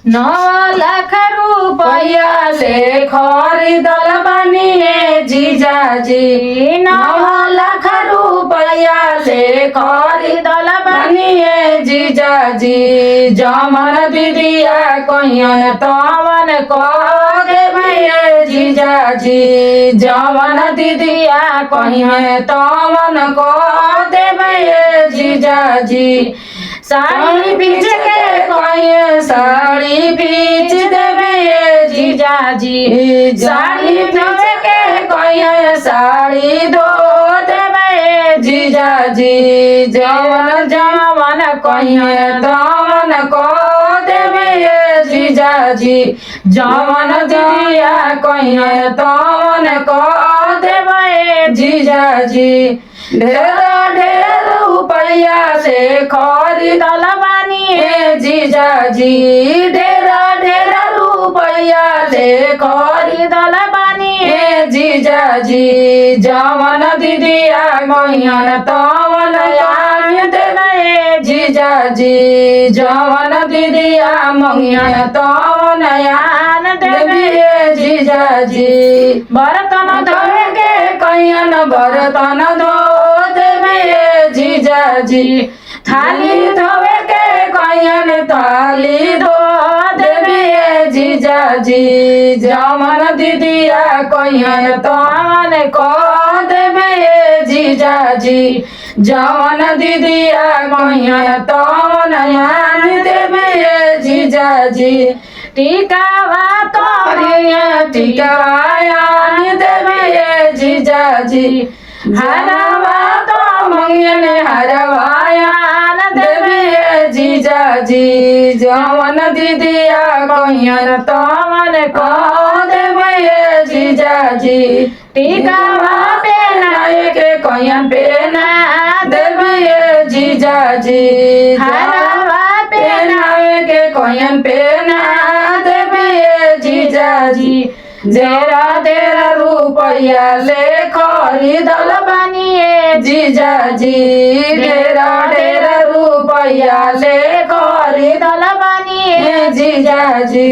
9 लाख रुपया ले खरीदल बानी जीजाजी 9 लाख रुपया ले खरीदल बानी जीजाजी जमन दीदिया कहियन तवन कह देबै जीजाजी जमन दीदिया कहियन तवन कह देबै जीजाजी साड़ी बीच के कहिए साड़ी बीच देवे जीजाजी साड़ी बीच के कहिए साड़ी धो देवे जीजाजी जवन जवन कहिए तवन को देवे जीजाजी जवन दिया कहिए तवन को देवे जीजाजी ढेर ढेर रुपया से खरीदल बानी जीजाजी ढेर ढेर रुपया ले खरीदल बानी जीजाजी जवन दीदिया कहियन तवन आन देबै जीजाजी जवन दीदिया मंगियन तवन आन देबै जीजाजी बर्तन धोए के कहियन बर्तन धो जीजाजी थाली धोवे के कहियन थाली धो देवे जीजाजी जमन दीदिया कहियन तवन कह देवे जीजाजी जमन दीदिया कहियन तवन आन देवे जीजाजी टिकावा तोरिया टिकावा आन देवे जीजाजी हरवा मंगियन हरवायान देवे जीजाजी जवन दीदिया कहियन तवन कह देवे जीजाजी टिकावा पहनाए के कहियन पहना देवे जीजाजी हरवा पहनाए के कहियन पहना देवे जीजाजी जेरा तेरा रुपया ले खरीदल बानी जीजाजी ढेरा ढेरा रुपया ले खरीदल बानी जीजाजी।